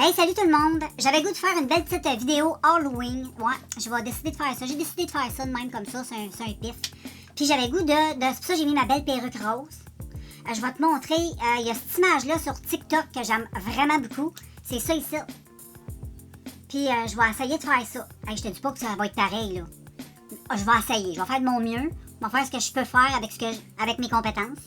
Hey, salut tout le monde! J'avais le goût de faire une belle petite vidéo Halloween. Ouais, je vais décider de faire ça. J'ai décidé de faire ça de même comme ça, c'est un pif. Puis j'avais le goût c'est pour ça que j'ai mis ma belle perruque rose. Je vais te montrer, il y a cette image-là sur TikTok que j'aime vraiment beaucoup. C'est ça ici. Puis je vais essayer de faire ça. Hey, je te dis pas que ça va être pareil, là. Je vais essayer, je vais faire de mon mieux. Je vais faire ce que je peux faire avec mes compétences.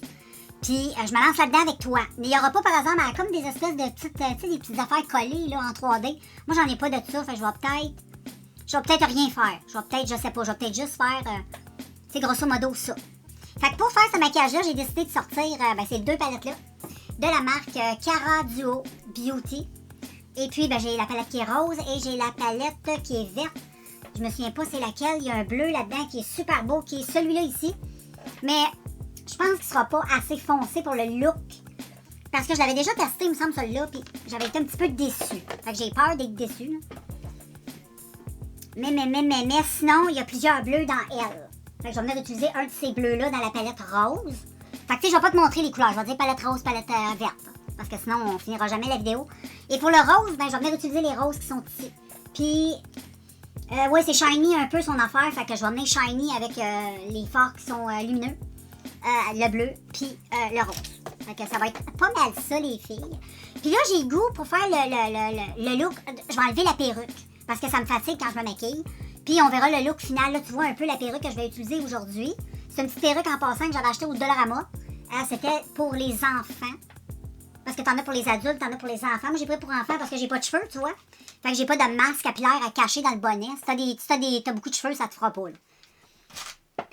Puis, je me lance là-dedans avec toi. Mais il n'y aura pas, par exemple, comme des espèces de petites, des petites affaires collées là, en 3D. Moi, j'en ai pas de ça. Fait que je vais peut-être rien faire. Je sais pas, je vais peut-être juste faire, grosso modo ça. Fait que pour faire ce maquillage-là, j'ai décidé de sortir, ces deux palettes-là. De la marque Cara Duo Beauty. Et puis, j'ai la palette qui est rose et j'ai la palette qui est verte. Je me souviens pas c'est laquelle. Il y a un bleu là-dedans qui est super beau, qui est celui-là ici. Mais je pense qu'il sera pas assez foncé pour le look. Parce que je l'avais déjà testé, il me semble, celui-là, puis j'avais été un petit peu déçue. Fait que j'ai peur d'être déçue, là. Mais sinon, il y a plusieurs bleus dans elle. Fait que je vais venir utiliser un de ces bleus-là dans la palette rose. Fait que tu sais, je vais pas te montrer les couleurs. Je vais dire palette rose, palette verte. Parce que sinon, on finira jamais la vidéo. Et pour le rose, je vais venir utiliser les roses qui sont ici. Puis, ouais, c'est shiny un peu son affaire. Fait que je vais venir shiny avec les fards qui sont lumineux. Le bleu, puis le rose. Fait que ça va être pas mal ça, les filles. Puis là, j'ai le goût pour faire le look. Je vais enlever la perruque, parce que ça me fatigue quand je me maquille. Puis on verra le look final. Là, tu vois un peu la perruque que je vais utiliser aujourd'hui. C'est une petite perruque en passant que j'avais achetée au Dollarama. C'était pour les enfants. Parce que t'en as pour les adultes, t'en as pour les enfants. Moi, j'ai pris pour enfants parce que j'ai pas de cheveux, tu vois. Fait que j'ai pas de masse capillaire à cacher dans le bonnet. Si t'as beaucoup de cheveux, ça te fera pas, là.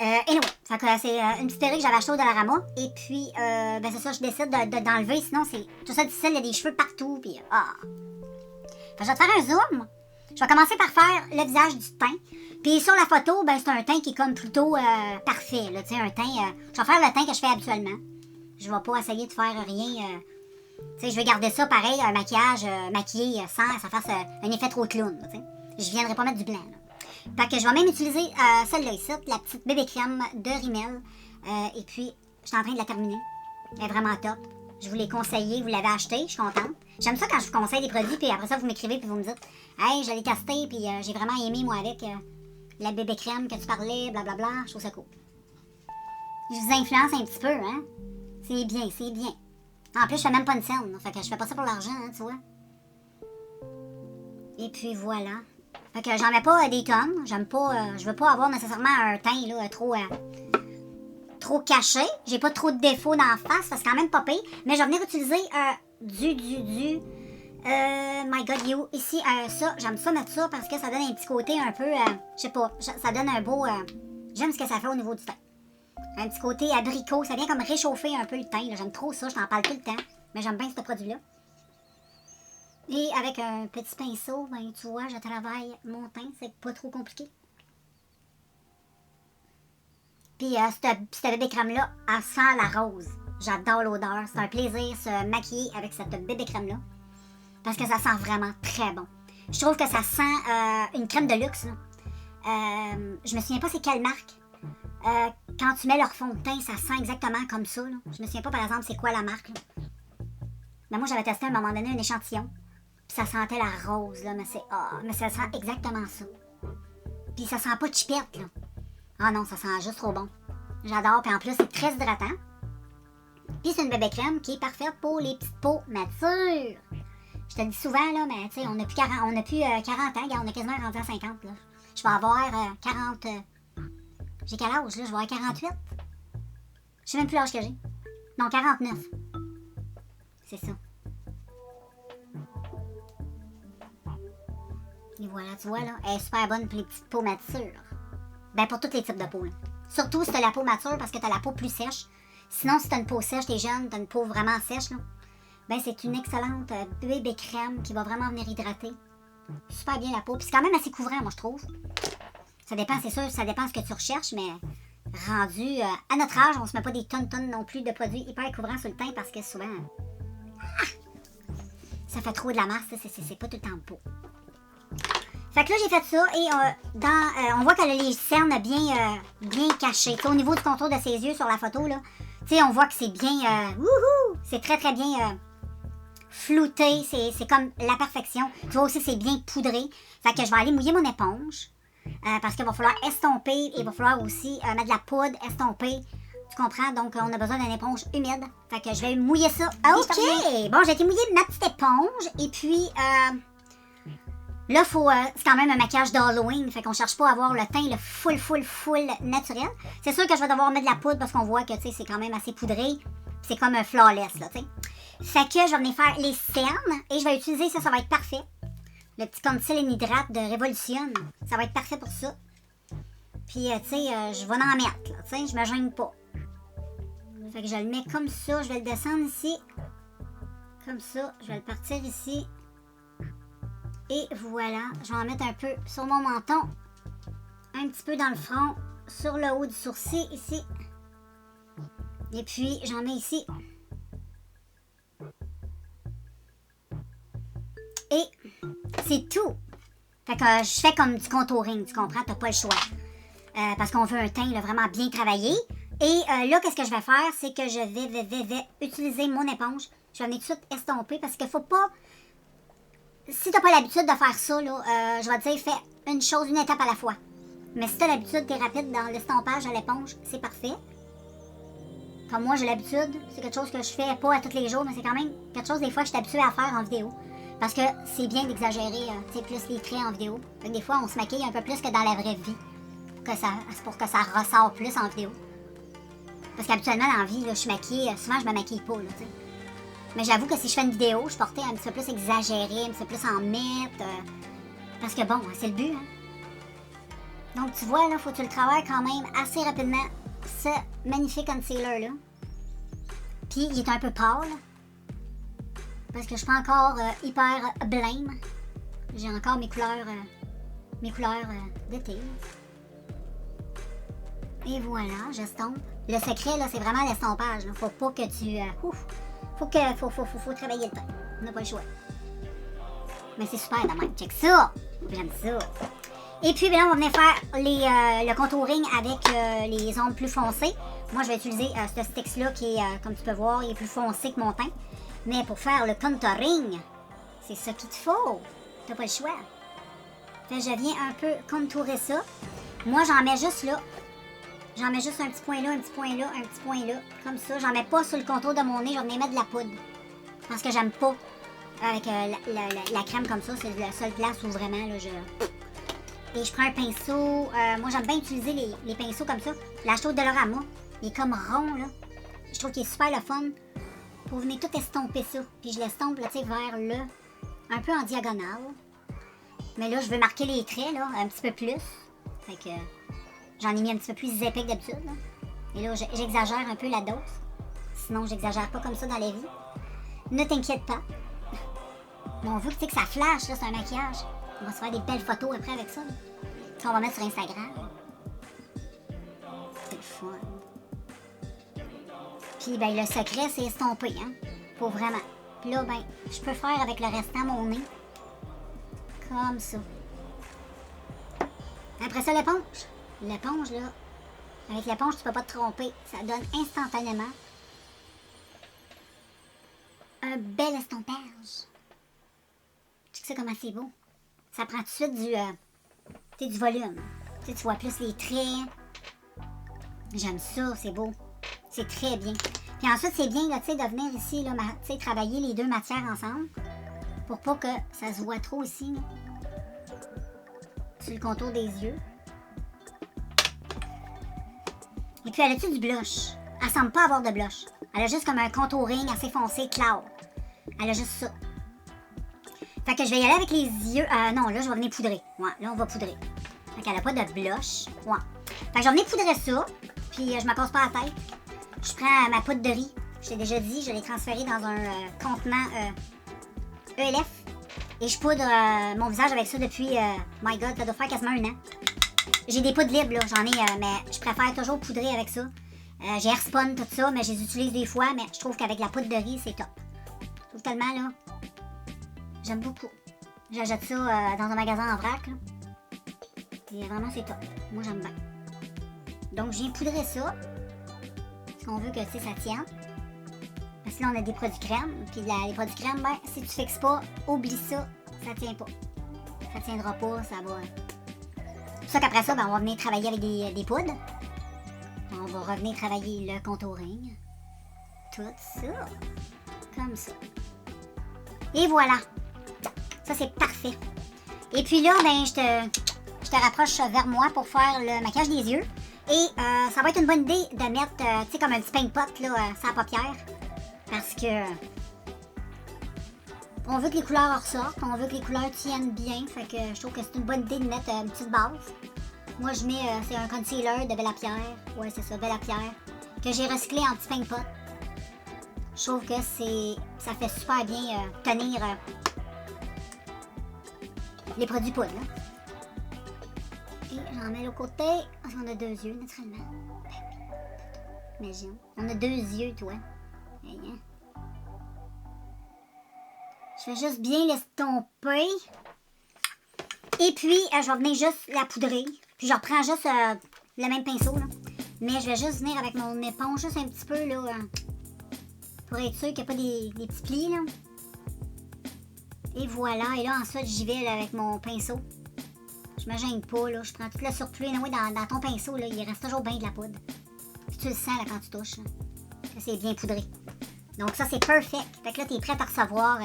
Anyway, c'est une petite perruque que j'avais achetée au Dollarama. Et puis, c'est ça, je décide d'enlever. Sinon, c'est tout ça difficile, il y a des cheveux partout. Puis, Fait que je vais te faire un zoom. Je vais commencer par faire le visage du teint. Puis sur la photo, c'est un teint qui est comme plutôt parfait. Là, un teint, je vais faire le teint que je fais habituellement. Je vais pas essayer de faire rien. Je vais garder ça pareil, un maquillage maquillé sans ça fasse un effet trop clown. Là, je viendrai pas mettre du blanc. Là. Fait que je vais même utiliser celle-là ici, la petite bébé crème de Rimmel. Et puis, je suis en train de la terminer. Elle est vraiment top. Je vous l'ai conseillé, vous l'avez acheté, je suis contente. J'aime ça quand je vous conseille des produits, puis après ça, vous m'écrivez, puis vous me dites « Hey, je l'ai testé, puis j'ai vraiment aimé, moi, avec la bébé crème que tu parlais, blablabla. » Je trouve ça cool. Je vous influence un petit peu, hein? C'est bien, c'est bien. En plus, je fais même pas une scène, fait que je fais pas ça pour l'argent, hein, tu vois. Et puis, voilà. Fait que j'en mets pas des tonnes. J'aime pas. Je veux pas avoir nécessairement un teint là, trop caché. J'ai pas trop de défauts dans la face. C'est quand même pas pire. Mais je vais venir utiliser My God You. Ici, ça. J'aime ça mettre ça parce que ça donne un petit côté un peu. Je sais pas. Ça donne un beau. J'aime ce que ça fait au niveau du teint. Un petit côté abricot. Ça vient comme réchauffer un peu le teint. J'aime trop ça. Je t'en parle tout le temps. Mais j'aime bien ce produit-là. Et avec un petit pinceau, tu vois, je travaille mon teint, c'est pas trop compliqué. Puis cette bébé crème-là, elle sent la rose. J'adore l'odeur, c'est un plaisir se maquiller avec cette bébé crème-là. Parce que ça sent vraiment très bon. Je trouve que ça sent une crème de luxe. Là. Je me souviens pas c'est quelle marque. Quand tu mets leur fond de teint, ça sent exactement comme ça. Là. Je me souviens pas par exemple c'est quoi la marque. Là. Mais moi j'avais testé à un moment donné un échantillon. Puis ça sentait la rose, là, mais ça sent exactement ça. Puis ça sent pas chipette, là. Ah non, ça sent juste trop bon. J'adore, puis en plus, c'est très hydratant. Puis c'est une bébé crème qui est parfaite pour les petites peaux matures. Je te le dis souvent, là, mais tu sais, on n'a plus 40 ans, on est quasiment rendu à 50, là. Je vais avoir 40... j'ai quel âge, là? Je vais avoir 48. Je sais même plus l'âge que j'ai. Non, 49. C'est ça. Et voilà, tu vois, là, elle est super bonne pour les petites peaux matures. Pour tous les types de peau. Hein. Surtout si t'as la peau mature parce que t'as la peau plus sèche. Sinon, si t'as une peau sèche, t'es jeune, t'as une peau vraiment sèche, là. C'est une excellente bébé crème qui va vraiment venir hydrater. Super bien la peau. Puis c'est quand même assez couvrant, moi, je trouve. Ça dépend, c'est sûr, ça dépend ce que tu recherches, mais rendu à notre âge, on se met pas des tonnes non plus de produits hyper couvrants sur le teint parce que souvent, ça fait trop de la masse, c'est pas tout le temps beau. Fait que là, j'ai fait ça et on voit qu'elle a les cernes bien cachées. T'sais, au niveau du contour de ses yeux sur la photo, là, on voit que c'est bien... wouhou! C'est très, très bien flouté, c'est comme la perfection. Tu vois aussi, c'est bien poudré. Fait que je vais aller mouiller mon éponge. Parce qu'il va falloir estomper et il va falloir aussi mettre de la poudre, estomper. Tu comprends? Donc, on a besoin d'une éponge humide. Fait que je vais mouiller ça. OK! Bon, j'ai été mouiller ma petite éponge. Et puis, là, c'est quand même un maquillage d'Halloween. Fait qu'on cherche pas à avoir le teint le full naturel. C'est sûr que je vais devoir mettre de la poudre parce qu'on voit que, tu sais, c'est quand même assez poudré. C'est comme un flawless, là, tu sais. Fait que je vais venir faire les cernes. Et je vais utiliser ça, ça va être parfait. Le petit concealer hydrate de Revolution. Ça va être parfait pour ça. Puis, tu sais, je vais en mettre, là, tu sais, je me gêne pas. Fait que je le mets comme ça, je vais le descendre ici. Comme ça, je vais le partir ici. Et voilà, je vais en mettre un peu sur mon menton. Un petit peu dans le front, sur le haut du sourcil, ici. Et puis, j'en mets ici. Et c'est tout. Fait que je fais comme du contouring, tu comprends? T'as pas le choix. Parce qu'on veut un teint là, vraiment bien travaillé. Et là, qu'est-ce que je vais faire? C'est que je vais utiliser mon éponge. Je vais venir tout de suite estomper parce qu'il faut pas... Si t'as pas l'habitude de faire ça, là, je vais te dire, fais une chose, une étape à la fois. Mais si t'as l'habitude, t'es rapide dans l'estompage à l'éponge, c'est parfait. Comme moi, j'ai l'habitude. C'est quelque chose que je fais pas à tous les jours, mais c'est quand même quelque chose des fois que je suis habituée à faire en vidéo. Parce que c'est bien d'exagérer, tu sais, plus les traits en vidéo. Fait que des fois, on se maquille un peu plus que dans la vraie vie. Pour que ça ressort plus en vidéo. Parce qu'habituellement, dans la vie, là, je suis maquillée. Souvent, je me maquille pas, là, tu sais. Mais j'avoue que si je fais une vidéo, je portais un petit peu plus exagéré, un petit peu plus en mettre. Parce que bon, c'est le but, hein. Donc, tu vois, là, faut que tu le travailles quand même assez rapidement. Ce magnifique concealer-là. Puis, il est un peu pâle. Parce que je suis pas encore hyper blême. J'ai encore mes couleurs d'été. Et voilà, j'estompe. Le secret, là, c'est vraiment l'estompage. Là. Faut pas que tu... Faut travailler le teint. On n'a pas le choix. Mais c'est super de même. Check ça! J'aime ça. Et puis, bien, on va venir faire le contouring avec les ombres plus foncées. Moi, je vais utiliser ce stick-là qui est, comme tu peux voir, il est plus foncé que mon teint. Mais pour faire le contouring, c'est ça qu'il te faut. T'as pas le choix. Fait que je viens un peu contourer ça. Moi, j'en mets juste là. J'en mets juste un petit point là, un petit point là, un petit point là. Comme ça. J'en mets pas sur le contour de mon nez. Je vais venir mettre de la poudre. Parce que j'aime pas avec la crème comme ça. C'est la seule place où vraiment, là, Et je prends un pinceau. Moi, j'aime bien utiliser les pinceaux comme ça. La chaude de Dolorama. Il est comme rond, là. Je trouve qu'il est super le fun. Pour venir tout estomper ça. Puis je l'estompe, là, tu sais, vers là. Un peu en diagonale. Mais là, je veux marquer les traits, là, un petit peu plus. Fait que j'en ai mis un petit peu plus épais que d'habitude, là. Et là, j'exagère un peu la dose. Sinon, j'exagère pas comme ça dans la vie. Ne t'inquiète pas. Mais on veut que, tu sais, que ça flash, là, c'est un maquillage. On va se faire des belles photos après avec ça, là. On va mettre sur Instagram. C'est le fun. Puis, ben, le secret, c'est estomper, hein. Faut vraiment. Puis là, ben, je peux faire avec le restant mon nez. Comme ça. Après ça, l'éponge. L'éponge, là. Avec l'éponge, tu peux pas te tromper. Ça donne instantanément un bel estompage. Tu sais comment c'est beau. Ça prend tout de suite du volume. Tu sais, tu vois plus les traits. J'aime ça, c'est beau. C'est très bien. Puis ensuite, c'est bien, là, tu sais, de venir ici, là, tu sais, travailler les deux matières ensemble. Pour pas que ça se voit trop ici, là. Sur le contour des yeux. Et puis, elle a-tu du blush? Elle semble pas avoir de blush. Elle a juste comme un contouring assez foncé, cloud. Elle a juste ça. Fait que je vais y aller avec les yeux. Non, là, je vais venir poudrer. Ouais, là, on va poudrer. Fait qu'elle a pas de blush. Ouais. Fait que je vais venir poudrer ça. Puis, je me casse pas la tête. Je prends ma poudre de riz. Je t'ai déjà dit, je l'ai transférée dans un contenant ELF. Et je poudre mon visage avec ça depuis, my god, ça doit faire quasiment 1 an. J'ai des poudres libres, là, j'en ai, mais je préfère toujours poudrer avec ça. J'ai Airspun, tout ça, mais je les utilise des fois, mais je trouve qu'avec la poudre de riz, c'est top. Je trouve tellement, là, j'aime beaucoup. J'achète ça dans un magasin en vrac, là. Et vraiment, c'est top. Moi, j'aime bien. Donc, je viens poudrer ça. Parce qu'on veut que, tu sais, ça tienne. Parce ici, là, on a des produits crème. Puis les produits crème, ben, si tu fixes pas, oublie ça, ça tient pas. Ça tiendra pas, ça va. C'est ça qu'après ça, ben, on va venir travailler avec des poudres. On va revenir travailler le contouring. Tout ça. Comme ça. Et voilà. Ça, c'est parfait. Et puis là, ben, je te rapproche vers moi pour faire le maquillage des yeux. Et ça va être une bonne idée de mettre, tu sais, comme un petit paint pot, là, sur la paupière. Parce que on veut que les couleurs ressortent, on veut que les couleurs tiennent bien. Fait que je trouve que c'est une bonne idée de mettre une petite base. Moi, je mets, c'est un concealer de Bella Pierre. Ouais, c'est ça, Bella Pierre. Que j'ai recyclé en petit paint pot. Je trouve que ça fait super bien tenir les produits poudre. Et j'en mets l'autre côté. Parce qu'on a deux yeux, naturellement. Imagine. On a deux yeux, toi. Je vais juste bien l'estomper. Et puis, je vais venir juste la poudrer. Puis, je reprends juste le même pinceau, là. Mais je vais juste venir avec mon éponge, juste un petit peu, là. Pour être sûr qu'il n'y a pas des petits plis, là. Et voilà. Et là, ensuite, j'y vais là, avec mon pinceau. Je me gêne pas, là. Je prends tout le surplus. Oui, dans ton pinceau, là, il reste toujours bien de la poudre. Puis tu le sens, là, quand tu touches. Là, que c'est bien poudré. Donc, ça, c'est perfect. Fait que là, t'es prête à recevoir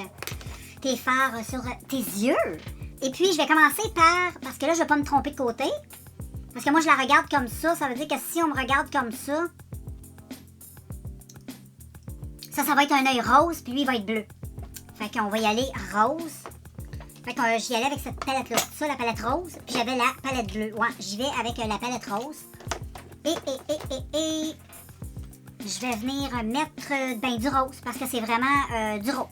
tes fards sur tes yeux. Et puis, je vais commencer par... Parce que là, je vais pas me tromper de côté. Parce que moi, je la regarde comme ça. Ça veut dire que si on me regarde comme ça... Ça va être un œil rose, puis lui, il va être bleu. Fait qu'on va y aller rose. Fait que j'y allais avec cette palette-là. Ça, la palette rose. Puis j'avais la palette bleue. Ouais, j'y vais avec la palette rose. Et... Je vais venir mettre du rose. Parce que c'est vraiment du rose.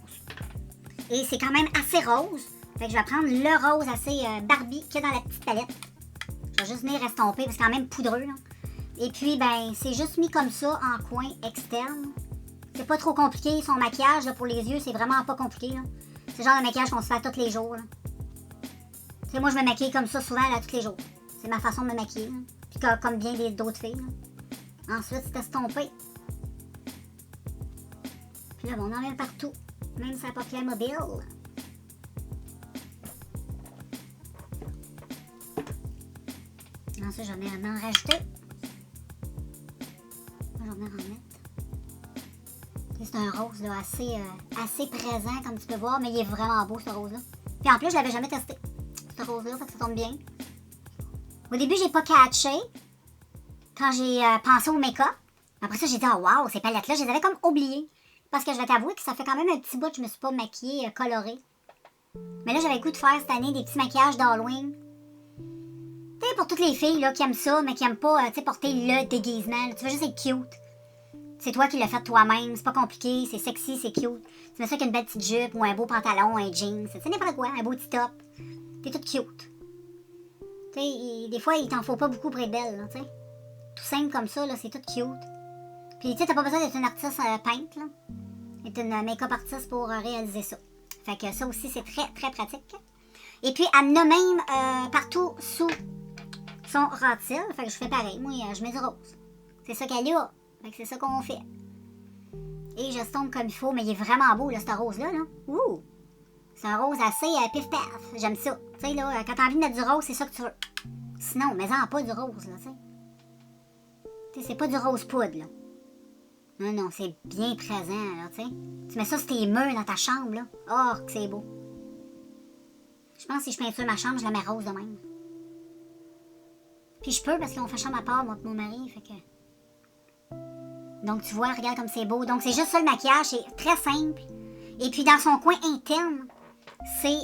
Et c'est quand même assez rose. Fait que je vais prendre le rose assez Barbie qu'il y a dans la petite palette. Je vais juste venir estomper, parce que c'est quand même poudreux. Là. Et puis, ben, c'est juste mis comme ça en coin externe. C'est pas trop compliqué. Son maquillage là, pour les yeux, c'est vraiment pas compliqué. C'est le genre de maquillage qu'on se fait tous les jours. Tu sais, moi, je me maquille comme ça souvent, là, tous les jours. C'est ma façon de me maquiller. Là. Puis comme bien d'autres filles. Là. Ensuite, c'est estompé. Puis là, bon, on en met partout. Même sa paupière mobile. Ensuite, je vais en rajouter. Je vais en mettre. C'est un rose là, assez présent, comme tu peux voir, mais il est vraiment beau, ce rose-là. Puis en plus, je l'avais jamais testé, ce rose-là, fait que ça tombe bien. Au début, j'ai pas catché quand j'ai pensé au make-up. Après ça, j'ai dit, oh wow, ces palettes-là, je les avais comme oubliées. Parce que je vais t'avouer que ça fait quand même un petit bout que je me suis pas maquillée colorée. Mais là, j'avais le goût de faire cette année des petits maquillages d'Halloween. Tu sais, pour toutes les filles là, qui aiment ça, mais qui aiment pas porter le déguisement. Là, tu veux juste être cute. C'est toi qui l'as fait toi-même, c'est pas compliqué, c'est sexy, c'est cute. Tu mets ça avec une belle petite jupe ou un beau pantalon, un jeans, c'est n'importe quoi, un beau petit top. T'es toute cute. Tu sais, des fois, il t'en faut pas beaucoup pour être belle, tu sais. Tout simple comme ça, là, c'est tout cute. Puis, tu sais, t'as pas besoin d'être une artiste peintre, là. D'être une make-up artiste pour réaliser ça. Fait que ça aussi, c'est très, très pratique. Et puis, elle en a même partout sous son râtile. Fait que je fais pareil. Moi, je mets du rose. C'est ça qu'elle a. Fait que c'est ça qu'on fait. Et j'estompe comme il faut, mais il est vraiment beau, là, ce rose-là. Là. Ouh! C'est un rose assez pif-paf. J'aime ça. Tu sais, là, quand t'as envie de mettre du rose, c'est ça que tu veux. Sinon, mets-en pas du rose, là, tu sais. Tu sais, c'est pas du rose poudre, là. Non, non, c'est bien présent, là, tu sais. Tu mets ça sur tes murs dans ta chambre, là. Oh, que c'est beau. Je pense que si je peinture ma chambre, je la mets rose de même. Puis je peux, parce qu'on fait chambre à part, moi et mon mari, fait que... Donc, tu vois, regarde comme c'est beau. Donc, c'est juste ça le maquillage. C'est très simple. Et puis, dans son coin interne, c'est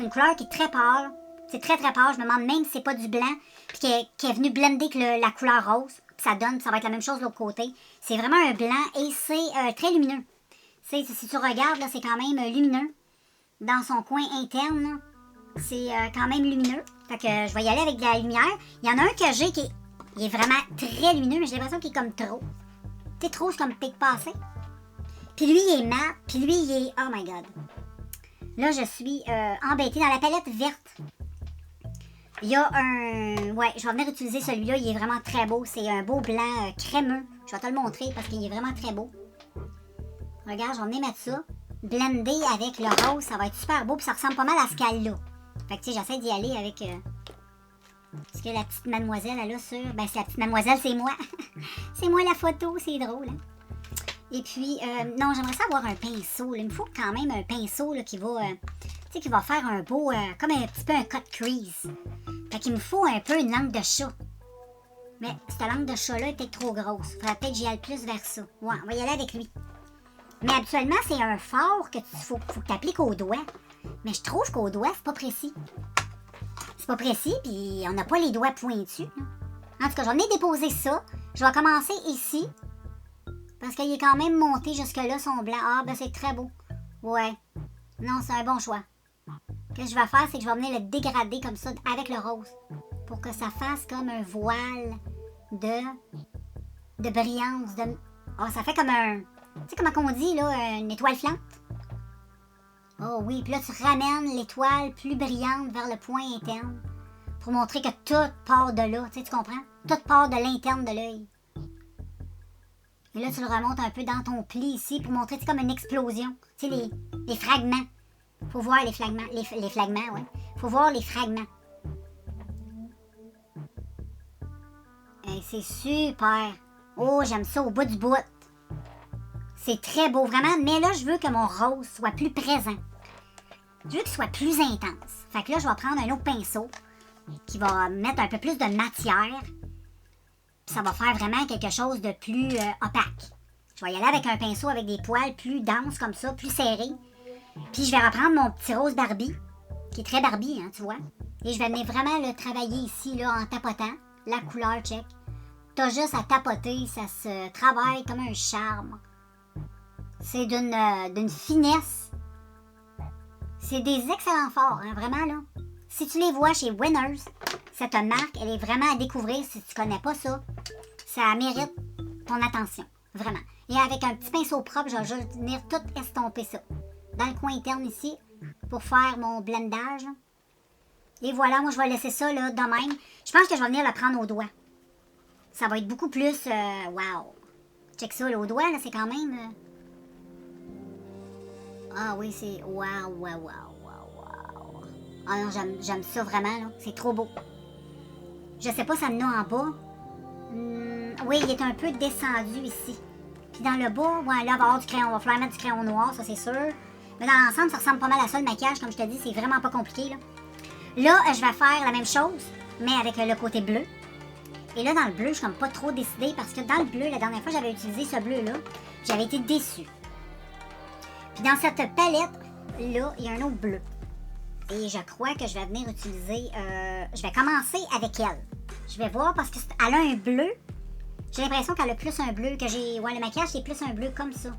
une couleur qui est très pâle. C'est très, très pâle. Je me demande même si c'est pas du blanc. Puis, qui est venu blender avec la couleur rose. Puis, ça donne, ça va être la même chose de l'autre côté. C'est vraiment un blanc et c'est très lumineux. Si tu regardes, là, c'est quand même lumineux. Dans son coin interne, c'est quand même lumineux. Fait que je vais y aller avec de la lumière. Il y en a un que j'ai qui est vraiment très lumineux, mais j'ai l'impression qu'il est comme trop. C'est trop, c'est comme pique passé. Puis lui, il est mat. Puis lui, il est... Oh my God. Là, je suis embêtée. Dans la palette verte, il y a un... Ouais, je vais venir utiliser celui-là. Il est vraiment très beau. C'est un beau blanc crémeux. Je vais te le montrer parce qu'il est vraiment très beau. Regarde, je vais venir mettre ça. Blender avec le rose, ça va être super beau. Puis ça ressemble pas mal à ce qu'elle a. Fait que tu sais, j'essaie d'y aller avec... ce que la petite mademoiselle, elle a sur... Ben, c'est la petite mademoiselle, c'est moi. C'est moi la photo, c'est drôle, hein? Et puis, non, j'aimerais ça avoir un pinceau. Là. Il me faut quand même un pinceau là, qui va... tu sais, qui va faire un beau... comme un petit peu un cut crease. Fait qu'il me faut un peu une langue de chat. Mais cette langue de chat-là est peut-être trop grosse. Faudrait peut-être que j'y aille plus vers ça. Ouais, on va y aller avec lui. Mais habituellement, c'est un fard que faut que tu appliques au doigt. Mais je trouve qu'au doigt, c'est pas précis. C'est pas précis, puis on n'a pas les doigts pointus. Là. En tout cas, j'en ai déposé ça. Je vais commencer ici. Parce qu'il est quand même monté jusque-là, son blanc. Ah, ben c'est très beau. Ouais. Non, c'est un bon choix. Ce que je vais faire, c'est que je vais venir le dégrader comme ça avec le rose. Pour que ça fasse comme un voile de brillance. Oh, ça fait comme un... Tu sais comment on dit, là, une étoile filante? Oh oui, puis là, tu ramènes l'étoile plus brillante vers le point interne. Pour montrer que tout part de là. Tu sais, tu comprends? Tout part de l'interne de l'œil. Et là, tu le remontes un peu dans ton pli ici pour montrer, c'est comme une explosion. Tu sais, les fragments. Faut voir les fragments. Les fragments, ouais. Faut voir les fragments. Et c'est super. Oh, j'aime ça au bout du bout. C'est très beau, vraiment. Mais là, je veux que mon rose soit plus présent. Je veux qu'il soit plus intense. Fait que là, je vais prendre un autre pinceau qui va mettre un peu plus de matière. Puis ça va faire vraiment quelque chose de plus opaque. Je vais y aller avec un pinceau avec des poils plus denses comme ça, plus serrés. Puis je vais reprendre mon petit rose Barbie, qui est très Barbie, hein, tu vois. Et je vais venir vraiment le travailler ici, là, en tapotant. La couleur, check. T'as juste à tapoter, ça se travaille comme un charme. C'est d'une finesse. C'est des excellents forts, hein, vraiment, là. Si tu les vois chez Winners, cette marque, elle est vraiment à découvrir si tu connais pas ça. Ça mérite ton attention, vraiment. Et avec un petit pinceau propre, je vais juste venir tout estomper ça. Dans le coin interne ici, pour faire mon blendage. Et voilà, moi je vais laisser ça là, de même. Je pense que je vais venir le prendre au doigt. Ça va être beaucoup plus... wow! Check ça, là, au doigt, là, c'est quand même... Ah oui, c'est... Wow. Ah non, j'aime ça vraiment, là. C'est trop beau. Je sais pas, ça me en bas. Oui, il est un peu descendu ici. Puis dans le bas, ouais, là, il va y avoir du crayon. On va falloir mettre du crayon noir, ça c'est sûr. Mais dans l'ensemble, ça ressemble pas mal à ça, le maquillage. Comme je te dis, c'est vraiment pas compliqué, là. Là, je vais faire la même chose, mais avec le côté bleu. Et là, dans le bleu, je suis comme pas trop décidée parce que dans le bleu, la dernière fois, j'avais utilisé ce bleu-là. J'avais été déçue. Puis dans cette palette-là, il y a un autre bleu. Et je crois que je vais venir utiliser... je vais commencer avec elle. Je vais voir parce qu'elle a un bleu. J'ai l'impression qu'elle a plus un bleu que j'ai... Ouais, le maquillage, c'est plus un bleu comme ça.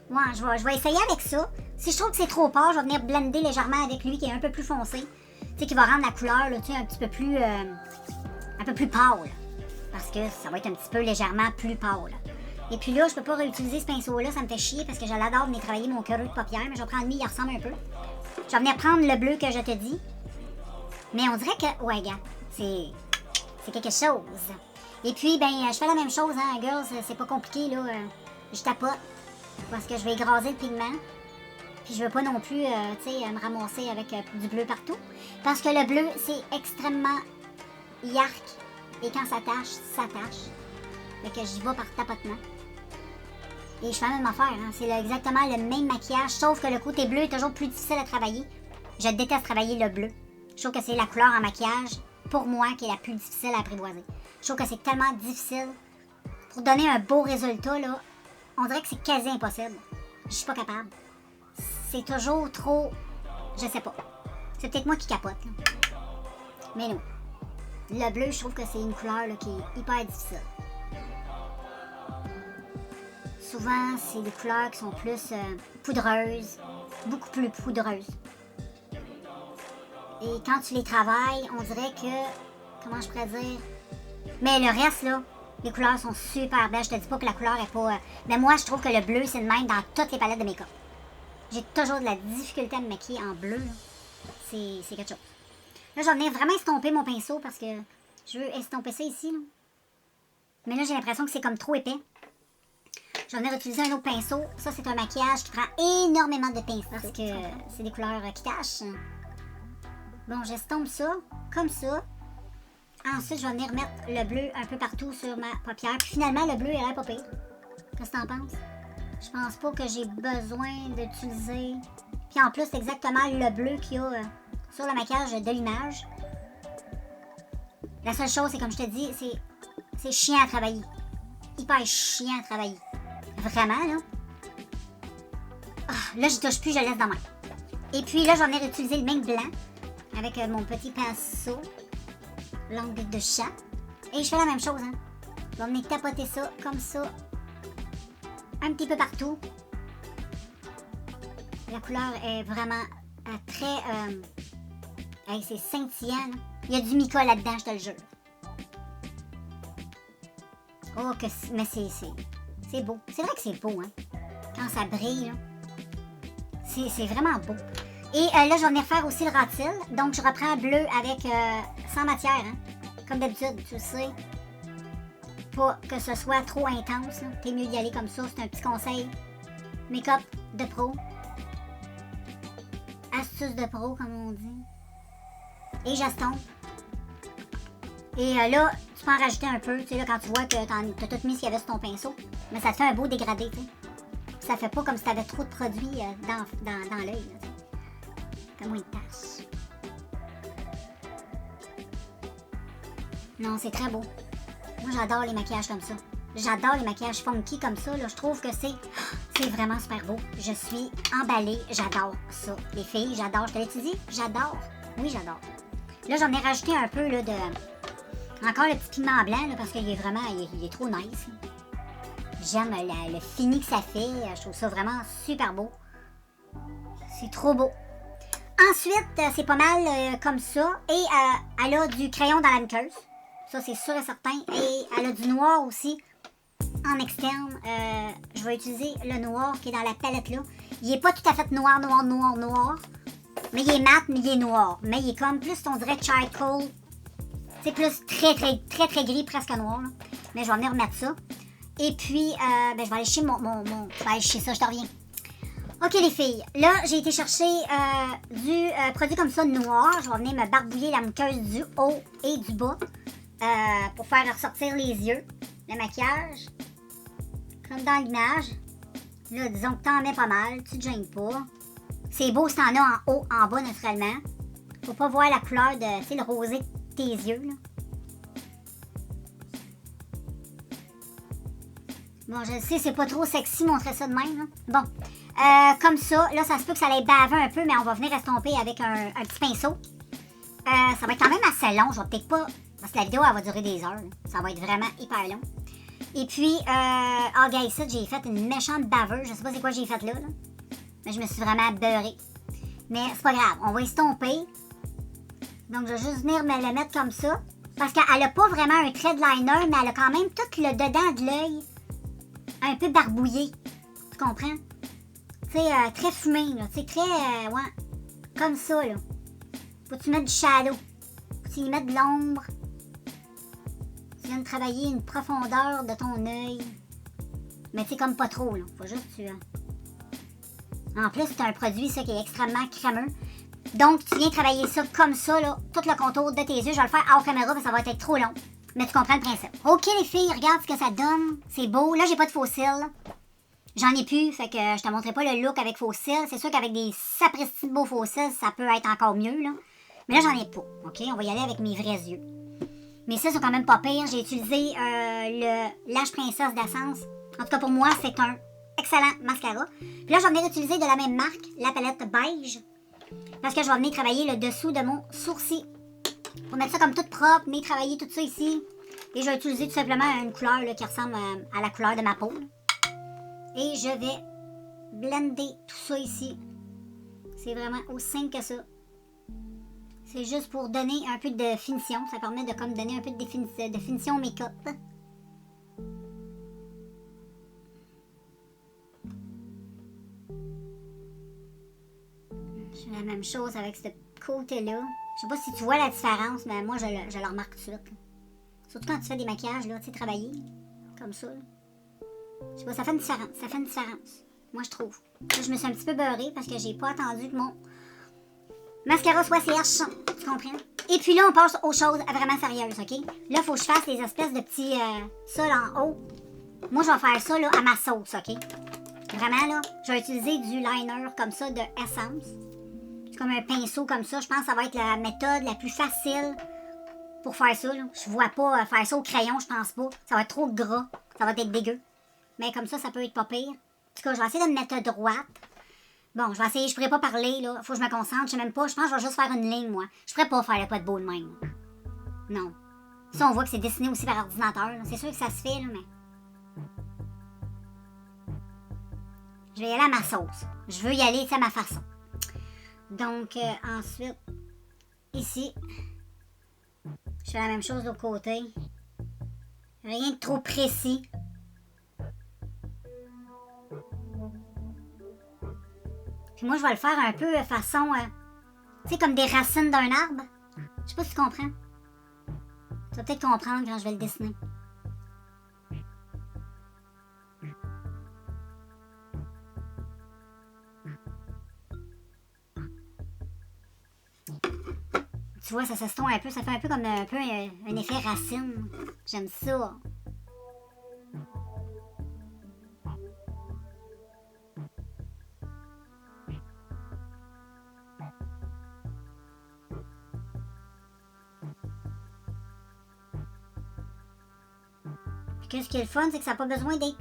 Ouais, je vais essayer avec ça. Si je trouve que c'est trop pâle, je vais venir blender légèrement avec lui qui est un peu plus foncé. Tu sais, qui va rendre la couleur, là, tu sais, un petit peu plus... un peu plus pâle. Parce que ça va être un petit peu légèrement plus pâle. Et puis là, je peux pas réutiliser ce pinceau-là, ça me fait chier parce que je l'adore venir travailler mon cœur de paupière, mais je vais prendre lui, il ressemble un peu. Je vais venir prendre le bleu que je te dis. Mais on dirait que... Ouais, gars, c'est quelque chose. Et puis, ben, je fais la même chose, hein, girls, c'est pas compliqué, là. Je tapote. Parce que je vais écraser le pigment. Puis je veux pas non plus, tu sais, me ramasser avec du bleu partout. Parce que le bleu, c'est extrêmement yark. Et quand ça tâche, ça tâche. Fait que j'y vais par tapotement. Et je fais la même affaire, hein. C'est exactement le même maquillage, sauf que le côté bleu est toujours plus difficile à travailler. Je déteste travailler le bleu. Je trouve que c'est la couleur en maquillage, pour moi, qui est la plus difficile à apprivoiser. Je trouve que c'est tellement difficile. Pour donner un beau résultat, là, on dirait que c'est quasi impossible. Je suis pas capable. C'est toujours trop... Je sais pas. C'est peut-être moi qui capote, là. Mais non. Le bleu, je trouve que c'est une couleur là, qui est hyper difficile. Souvent, c'est des couleurs qui sont plus poudreuses, beaucoup plus poudreuses. Et quand tu les travailles, on dirait que... Comment je pourrais dire? Mais le reste, là, les couleurs sont super belles. Je te dis pas que la couleur est pas... Mais moi, je trouve que le bleu, c'est le même dans toutes les palettes de make-up. J'ai toujours de la difficulté à me maquiller en bleu. C'est quelque chose. Là, je vais venir vraiment estomper mon pinceau parce que je veux estomper ça ici. Là. Mais là, j'ai l'impression que c'est comme trop épais. Je Je vais venir utiliser un autre pinceau. Ça, c'est un maquillage qui prend énormément de pinceaux parce que c'est des couleurs qui tachent. Bon, j'estompe ça, comme ça. Ensuite, je vais venir mettre le bleu un peu partout sur ma paupière. Puis finalement, le bleu, il a l'air pas pire. Qu'est-ce que t'en penses? Je pense pas que j'ai besoin d'utiliser... Puis en plus, c'est exactement le bleu qu'il y a sur le maquillage de l'image. La seule chose, c'est comme je te dis, c'est chiant à travailler. Hyper chiant à travailler. Vraiment, là. Ah, là, je touche plus, je laisse dans ma main. Et puis là, je vais venir utiliser le même blanc avec mon petit pinceau. Langue de chat. Et je fais la même chose, hein. Je vais venir tapoter ça, comme ça. Un petit peu partout. La couleur est vraiment très... hey, c'est scintillant, là. Il y a du mica là-dedans, je te le jure. Oh, que... Mais c'est beau. C'est vrai que c'est beau, hein. Quand ça brille, là. C'est vraiment beau. Et là, je vais venir faire aussi le ratil. Donc, je reprends bleu avec sans matière, hein. Comme d'habitude, tu le sais. Pas que ce soit trop intense. T'es mieux d'y aller comme ça. C'est un petit conseil. Make-up de pro. Astuce de pro, comme on dit. Et j'estompe. Et là, tu peux en rajouter un peu. Tu sais, là, quand tu vois que t'as tout mis ce qu'il y avait sur ton pinceau. Mais ça te fait un beau dégradé, tu sais. Ça fait pas comme si t'avais trop de produits dans l'œil. Fait moins de taches. Non, c'est très beau. Moi, j'adore les maquillages comme ça. J'adore les maquillages funky comme ça. Là. Je trouve que c'est vraiment super beau. Je suis emballée. J'adore ça. Les filles, j'adore. Je te l'ai dit? J'adore. Oui, j'adore. Là, j'en ai rajouté un peu là, de... Encore le petit piment blanc là, parce qu'il est vraiment... Il est trop nice. J'aime le fini que ça fait. Je trouve ça vraiment super beau. C'est trop beau. Ensuite, c'est pas mal comme ça. Et elle a du crayon dans la muqueuse. Ça, c'est sûr et certain. Et elle a du noir aussi en externe. Je vais utiliser le noir qui est dans la palette là. Il est pas tout à fait noir. Mais il est mat, mais il est noir. Mais il est comme plus, on dirait, charcoal. C'est plus très gris, presque noir. Là. Mais je vais venir remettre ça. Et puis, je vais aller chez mon... Je vais aller chez ça, je te reviens. Ok les filles, là j'ai été chercher du produit comme ça noir. Je vais venir me barbouiller la muqueuse du haut et du bas pour faire ressortir les yeux, le maquillage, comme dans l'image. Là disons que t'en mets pas mal, tu te gênes pas. C'est beau si t'en as en haut, en bas naturellement. Faut pas voir la couleur de, tu sais, le rosé de tes yeux là. Bon, je sais, c'est pas trop sexy montrer ça de même. Là. Bon, comme ça, là, ça se peut que ça aille baver un peu, mais on va venir estomper avec un petit pinceau. Ça va être quand même assez long. Je vais peut-être pas... Parce que la vidéo, elle va durer des heures. Là. Ça va être vraiment hyper long. Et puis, gars, ici, j'ai fait une méchante baveuse. Je sais pas c'est quoi j'ai fait là. Mais je me suis vraiment beurrée. Mais c'est pas grave. On va estomper. Donc, je vais juste venir me le mettre comme ça. Parce qu'elle a pas vraiment un trait de liner, mais elle a quand même tout le dedans de l'œil un peu barbouillé. Tu comprends? Tu sais, très fumé, là. Tu sais, très, ouais, comme ça, là. Faut que tu mettes du shadow. Faut que tu y mettes de l'ombre. Tu viens de travailler une profondeur de ton œil. Mais tu sais, comme pas trop, là. Faut juste que tu... En plus, c'est un produit, ça, qui est extrêmement crémeux. Donc, tu viens travailler ça comme ça, là. Tout le contour de tes yeux. Je vais le faire hors caméra, mais ça va être trop long. Mais tu comprends le principe. Ok, les filles, regarde ce que ça donne. C'est beau. Là, j'ai pas de faux cils. J'en ai plus, fait que je te montrerai pas le look avec faux cils. C'est sûr qu'avec des sapristi de beaux faux cils, ça peut être encore mieux, là. Mais là, j'en ai pas. Ok, on va y aller avec mes vrais yeux. Mes cils sont quand même pas pires. J'ai utilisé le Lash Princess d'Essence. En tout cas, pour moi, c'est un excellent mascara. Puis là, je vais venir utiliser de la même marque, la palette beige. Parce que je vais venir travailler le dessous de mon sourcil. Pour mettre ça comme tout propre, venir travailler tout ça ici. Et je vais utiliser tout simplement une couleur là, qui ressemble à la couleur de ma peau. Et je vais blender tout ça ici. C'est vraiment aussi simple que ça. C'est juste pour donner un peu de finition. Ça permet de comme donner un peu de finition make-up. Je fais la même chose avec ce côté-là. Je sais pas si tu vois la différence, mais moi, je le remarque tout de suite. Surtout quand tu fais des maquillages, là, tu sais, travailler. Comme ça. Là. Je sais pas, ça fait une différence. Ça fait une différence. Moi, je trouve. Là, je me suis un petit peu beurrée parce que j'ai pas attendu que mon mascara soit sèche. Tu comprends? Et puis là, on passe aux choses vraiment sérieuses, OK? Là, il faut que je fasse les espèces de petits... ça, là, en haut. Moi, je vais faire ça, là, à ma sauce, OK? Vraiment, là, je vais utiliser du liner comme ça de Essence. C'est comme un pinceau comme ça. Je pense que ça va être la méthode la plus facile pour faire ça, là. Je vois pas faire ça au crayon, je pense pas. Ça va être trop gras. Ça va être dégueu. Mais comme ça peut être pas pire. En tout cas, je vais essayer de me mettre droite. Bon, je vais essayer, je pourrais pas parler, là. Faut que je me concentre, je sais même pas. Je pense que je vais juste faire une ligne, moi. Je pourrais pas faire le pas de beau de même. Non. Ça, on voit que c'est dessiné aussi par ordinateur. C'est sûr que ça se fait, là, mais... Je vais y aller à ma sauce. Je veux y aller, à ma façon. Donc, ensuite, ici, je fais la même chose de l'autre côté. Rien de trop précis. Puis moi, je vais le faire un peu façon, tu sais, comme des racines d'un arbre. Je sais pas si tu comprends. Tu vas peut-être comprendre quand je vais le dessiner. Tu vois, ça s'estompe un peu. Ça fait un peu comme un effet racine. J'aime ça. Puis qu'est-ce qui est le fun, c'est que ça n'a pas besoin d'être...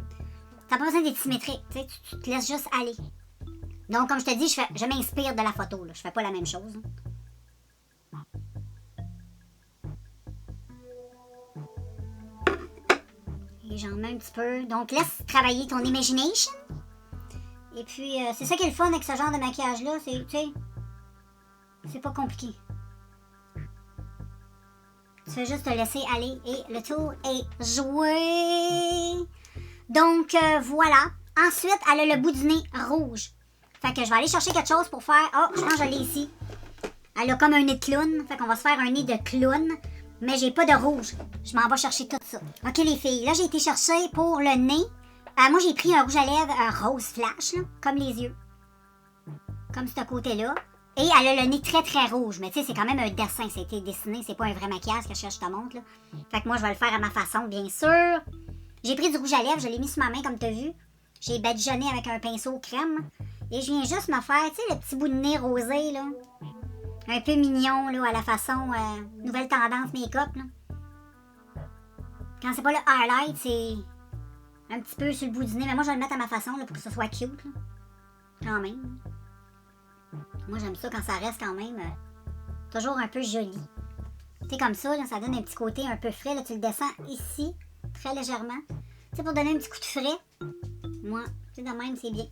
Ça n'a pas besoin d'être symétrique. Tu sais, tu te laisses juste aller. Donc, comme je te dis, je m'inspire de la photo. Là. Je fais pas la même chose. Et j'en mets un petit peu. Donc, laisse travailler ton imagination. Et puis, c'est ça qui est le fun avec ce genre de maquillage-là. C'est, tu sais, c'est pas compliqué. Tu fais juste te laisser aller et le tour est joué. Donc, voilà. Ensuite, elle a le bout du nez rouge. Fait que je vais aller chercher quelque chose pour faire... Oh, je pense que je l'ai ici. Elle a comme un nez de clown. Fait qu'on va se faire un nez de clown. Mais j'ai pas de rouge. Je m'en vais chercher tout ça. OK, les filles. Là, j'ai été chercher pour le nez. Moi, j'ai pris un rouge à lèvres rose flash, là, comme les yeux. Comme ce côté-là. Et elle a le nez très, très rouge. Mais tu sais, c'est quand même un dessin. Ça a été dessiné. C'est pas un vrai maquillage que je te montre, là. Fait que moi, je vais le faire à ma façon, bien sûr. J'ai pris du rouge à lèvres. Je l'ai mis sur ma main, comme tu as vu. J'ai badigeonné avec un pinceau crème. Et je viens juste me faire, tu sais, le petit bout de nez rosé, là. Un peu mignon, là, à la façon nouvelle tendance make-up, là. Quand c'est pas le highlight, c'est un petit peu sur le bout du nez. Mais moi, je vais le mettre à ma façon, là, pour que ce soit cute, là. Quand même. Moi, j'aime ça quand ça reste quand même toujours un peu joli. Tu sais, comme ça, là, ça donne un petit côté un peu frais. Là, tu le descends ici, très légèrement. Tu sais, pour donner un petit coup de frais. Moi, tu sais, de même, c'est bien.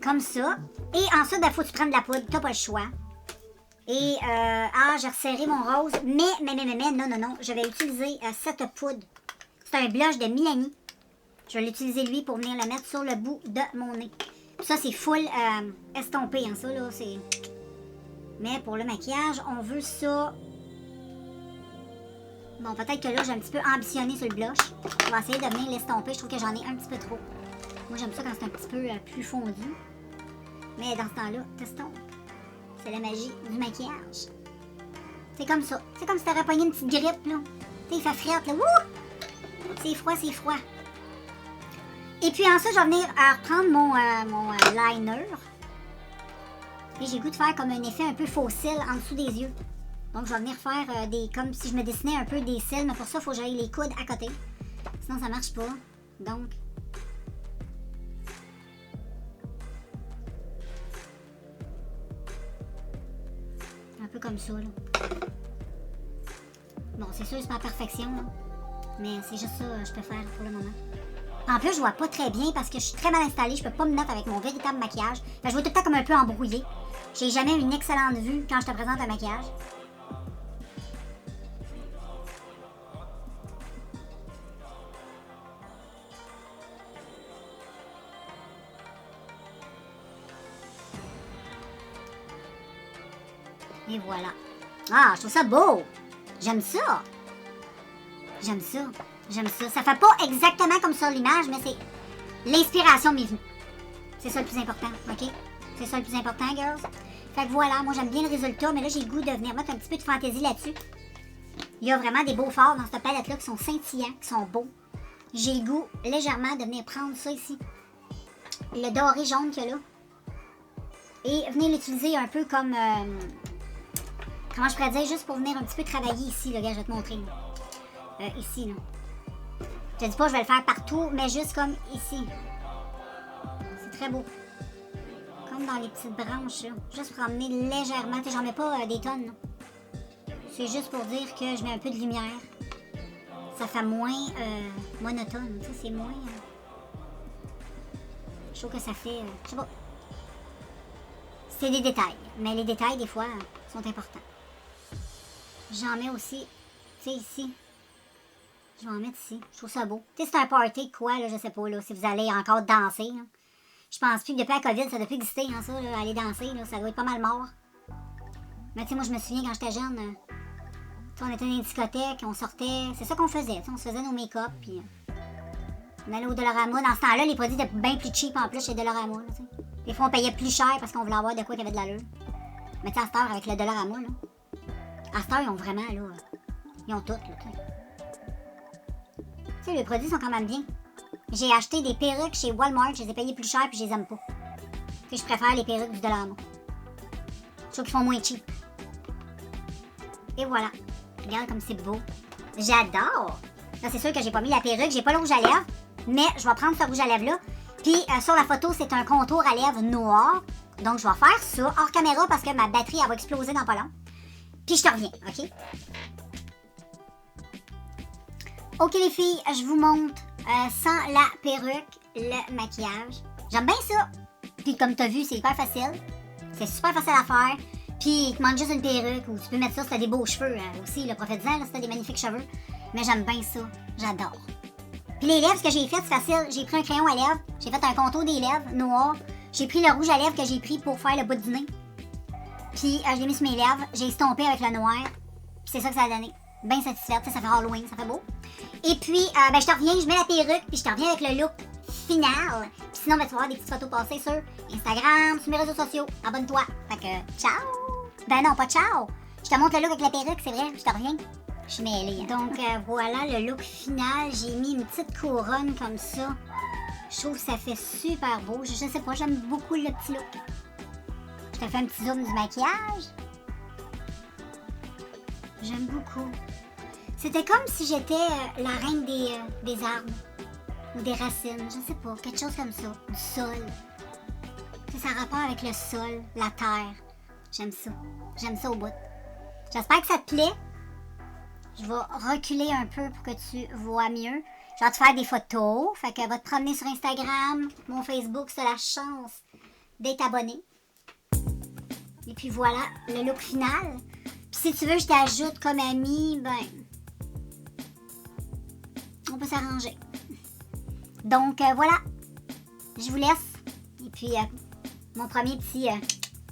Comme ça. Et ensuite, il faut que tu prennes de la poudre. T'as pas le choix. Et, j'ai resserré mon rose. Mais, non. Je vais utiliser cette poudre. C'est un blush de Milani. Je vais l'utiliser, lui, pour venir le mettre sur le bout de mon nez. Ça, c'est full estompé, hein, ça, là, c'est... Mais pour le maquillage, on veut ça... Bon, peut-être que là, j'ai un petit peu ambitionné sur le blush. On va essayer de venir l'estomper. Je trouve que j'en ai un petit peu trop. Moi, j'aime ça quand c'est un petit peu plus fondu. Mais dans ce temps-là, t'estompes. C'est la magie du maquillage. C'est comme ça. C'est comme si t'avais pogné une petite grippe, là. Tu sais, il fait frette, là. Wouh! C'est froid, c'est froid. Et puis ensuite, je vais venir reprendre mon liner. Et j'ai le goût de faire comme un effet un peu faux cils en dessous des yeux. Donc, je vais venir faire comme si je me dessinais un peu des cils. Mais pour ça, il faut que j'aille les coudes à côté. Sinon, ça marche pas. Donc... un peu comme ça, là. Bon, c'est sûr, c'est pas la perfection, là. Mais c'est juste ça que je peux faire pour le moment. En plus, je vois pas très bien parce que je suis très mal installée. Je peux pas me mettre avec mon véritable maquillage. Fait que je vois tout le temps comme un peu embrouillé. J'ai jamais une excellente vue quand je te présente un maquillage. Et voilà. Ah, je trouve ça beau. J'aime ça. Ça fait pas exactement comme sur l'image, mais l'inspiration m'est venue. C'est ça le plus important, OK? C'est ça le plus important, girls. Fait que voilà, moi j'aime bien le résultat, mais là j'ai le goût de venir mettre un petit peu de fantaisie là-dessus. Il y a vraiment des beaux fards dans cette palette-là qui sont scintillants, qui sont beaux. J'ai le goût légèrement de venir prendre ça ici. Le doré jaune qu'il y a là. Et venir l'utiliser un peu comme... comment je pourrais dire, juste pour venir un petit peu travailler ici, là, gars, je vais te montrer. Ici, là. Je te dis pas que je vais le faire partout, mais juste comme ici. C'est très beau. Comme dans les petites branches, là. Juste pour emmener légèrement. J'en mets pas des tonnes, là. C'est juste pour dire que je mets un peu de lumière. Ça fait moins monotone. Tu sais, c'est moins... je trouve que ça fait... je sais pas. C'est des détails. Mais les détails, des fois, sont importants. J'en mets aussi, tu sais, ici. Je vais en mettre ici. Je trouve ça beau. Tu sais, c'est un party, quoi, là, je sais pas, là, si vous allez encore danser, là. Je pense plus que depuis la COVID, ça doit plus exister, hein, ça, là, aller danser, là, ça doit être pas mal mort. Mais tu sais, moi, je me souviens, quand j'étais jeune, on était dans une discothèque, on sortait, c'est ça qu'on faisait, on se faisait nos make-up, puis on allait au Dollarama. Dans ce temps-là, les produits étaient bien plus cheap en plus chez Dollarama, là, tu sais. Des fois, on payait plus cher parce qu'on voulait avoir de quoi qui avait de l'allure. Mais tu sais, à cette heure, avec le Dollarama, là, à cette heure, ils ont vraiment, là, ils ont tout, là, tu sais. Tu sais, les produits sont quand même bien. J'ai acheté des perruques chez Walmart, je les ai payées plus cher puis je les aime pas. Tu sais, je préfère les perruques du Dollarama. Je trouve qu'ils font moins cheap. Et voilà. Regarde comme c'est beau. J'adore! Là, c'est sûr que j'ai pas mis la perruque, j'ai pas le rouge à lèvres, mais je vais prendre ce rouge à lèvres-là. Puis, sur la photo, c'est un contour à lèvres noir. Donc, je vais faire ça hors caméra parce que ma batterie, elle va exploser dans pas long. Puis, je te reviens, OK? OK, les filles, je vous montre sans la perruque le maquillage. J'aime bien ça. Puis, comme tu as vu, c'est hyper facile. C'est super facile à faire. Puis, il te manque juste une perruque ou tu peux mettre ça si t'as des beaux cheveux aussi. Le prophétisant, si t'as des magnifiques cheveux. Mais j'aime bien ça. J'adore. Puis les lèvres, ce que j'ai fait, c'est facile. J'ai pris un crayon à lèvres. J'ai fait un contour des lèvres noir. J'ai pris le rouge à lèvres que j'ai pris pour faire le bout du nez. Puis, je l'ai mis sur mes lèvres. J'ai estompé avec le noir. Puis c'est ça que ça a donné. Bien satisfaite. Ça fait Halloween. Ça fait beau. Et puis, je te reviens. Je mets la perruque. Puis je te reviens avec le look final. Puis sinon, tu vas voir des petites photos passées sur Instagram, sur mes réseaux sociaux. Abonne-toi. Fait que, ciao! Ben non, pas ciao! Je te montre le look avec la perruque, c'est vrai. Je te reviens. Je suis mêlée. Donc, voilà le look final. J'ai mis une petite couronne comme ça. Je trouve que ça fait super beau. Je sais pas, j'aime beaucoup le petit look. Je te fais un petit zoom du maquillage. J'aime beaucoup. C'était comme si j'étais la reine des arbres. Ou des racines, je sais pas. Quelque chose comme ça. Du sol. Ça a rapport avec le sol, la terre. J'aime ça. J'aime ça au bout. J'espère que ça te plaît. Je vais reculer un peu pour que tu vois mieux. Je vais te faire des photos. Fait que va te promener sur Instagram, mon Facebook, c'est la chance d'être abonné. Et puis voilà, le look final. Puis si tu veux, je t'ajoute comme ami, ben... on peut s'arranger. Donc voilà. Je vous laisse. Et puis, mon premier petit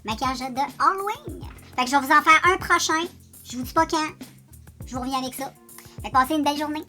maquillage de Halloween. Fait que je vais vous en faire un prochain. Je vous dis pas quand. Je vous reviens avec ça. Fait que passez une belle journée.